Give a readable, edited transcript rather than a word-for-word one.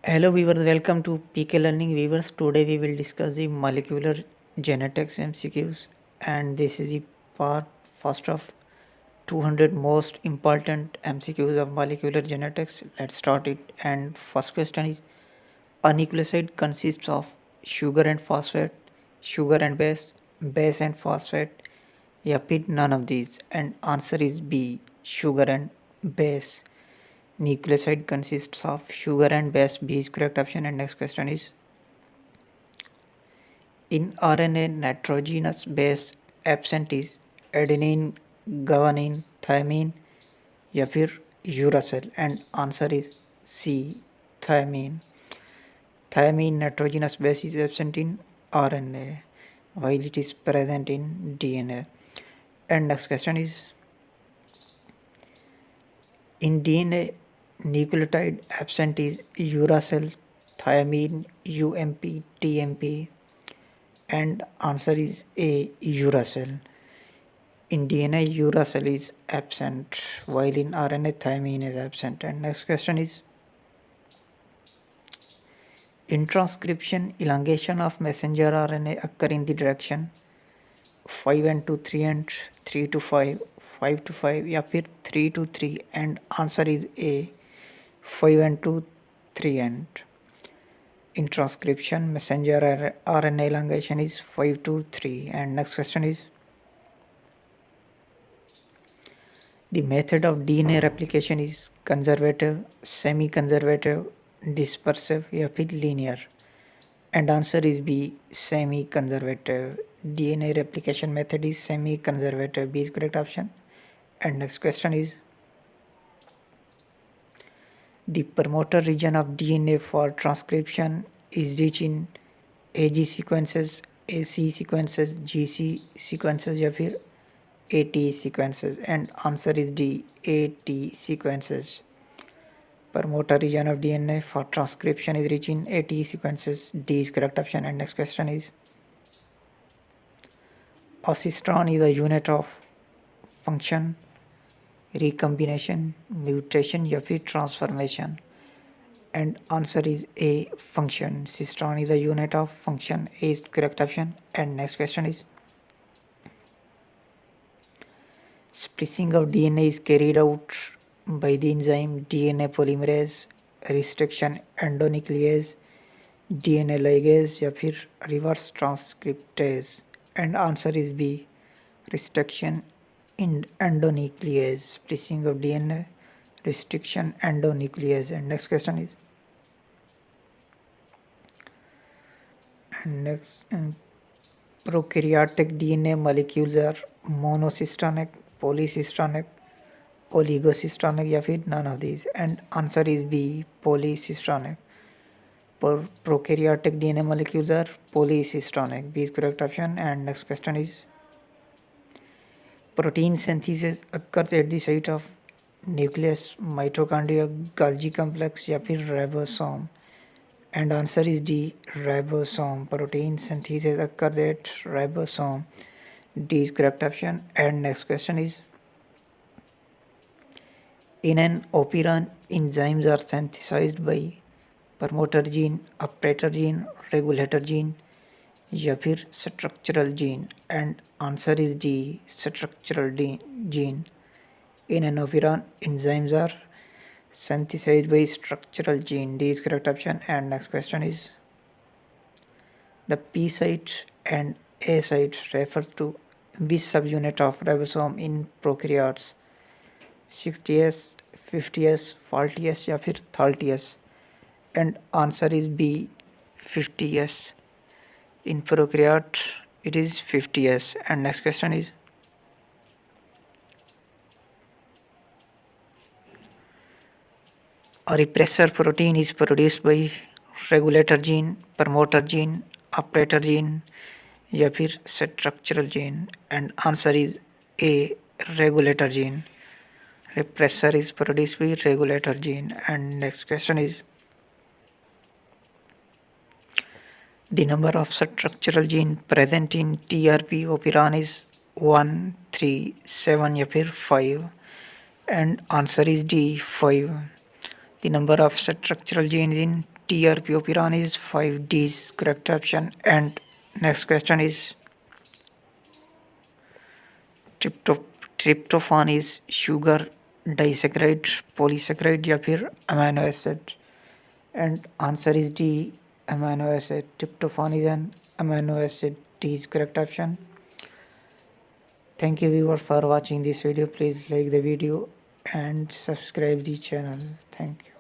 Hello viewers, welcome to PK Learning viewers. Today we will discuss the molecular genetics MCQs, and this is the part first of 200 most important MCQs of molecular genetics. Let's start it. And first question is, a nucleoside consists of sugar and phosphate, sugar and base, base and phosphate, yeah, fit none of these, and answer is B, sugar and base. Nucleoside consists of sugar and base. B is correct option. And next question is, in RNA nitrogenous base absent is adenine, guanine, thymine या फिर uracil, and answer is C, thymine. Thymine nitrogenous base is absent in RNA while it is present in DNA. And next question is, in DNA nucleotide absent is uracil, thymine, UMP, TMP, and answer is A, uracil. In DNA, uracil is absent, while in RNA, thymine is absent. And next question is, in transcription, elongation of messenger RNA occur in the direction 5 and to 3 and 3 to 5, 5 to 5, या फिर 3 to 3, and answer is A, 5 and to 3 and. In transcription, messenger RNA elongation is 5 to 3. And next question is, the method of DNA replication is conservative, semi-conservative, dispersive या फिर linear. And answer is B, semi-conservative. DNA replication method is semi-conservative. B is correct option. And next question is, the promoter region of DNA for transcription is rich in AG sequences, AC sequences, GC sequences या फिर AT sequences, and answer is D, AT sequences. Promoter region of DNA for transcription is rich in AT sequences. D is correct option. And next question is, a cistron is a unit of function, recombination, mutation या फिर transformation, and answer is A, function. Cistron is a unit of function. A is correct option. And next question is, splicing of DNA is carried out by the enzyme DNA polymerase, restriction endonuclease, DNA ligase या फिर reverse transcriptase, and answer is B, restriction endonuclease. Splicing of DNA, restriction endonuclease. And next question is, prokaryotic DNA molecules are monocystonic, polycystonic, oligocystonic या फिर none of these, and answer is B, polycystonic. Prokaryotic DNA molecules are polycystonic. B is correct option. And next question is, protein synthesis occurs at the site of nucleus, mitochondria, Golgi complex या फिर ribosome, and answer is D, ribosome. Protein synthesis occurs at ribosome. D is correct option. And next question is, in an operon, enzymes are synthesized by promoter gene, operator gene, regulator gene या फिर structural gene, and answer is D, structural gene. In an operon, enzymes are synthesized by structural gene. D is correct option. And next question is, the P site and A site refer to which subunit of ribosome in prokaryotes? 60S, 50S, 40S या फिर 30S, and answer is B, 50S. In prokaryote it is 50S. And next question is, a repressor protein is produced by regulator gene, promoter gene, operator gene या फिर structural gene, and answer is A, regulator gene. Repressor is produced by regulator gene. And next question is, the number of structural gene present in TRP operon is 1, 3, 7 या फिर 5, and answer is D, 5. The number of structural genes in TRP operon is 5. D is correct option. And next question is tryptophan is sugar, disaccharide, polysaccharide या फिर amino acid. And answer is D, amino acid. Tryptophan is an amino acid. D is correct option. Thank you viewers for watching this video. Please like the video and subscribe the channel. Thank you.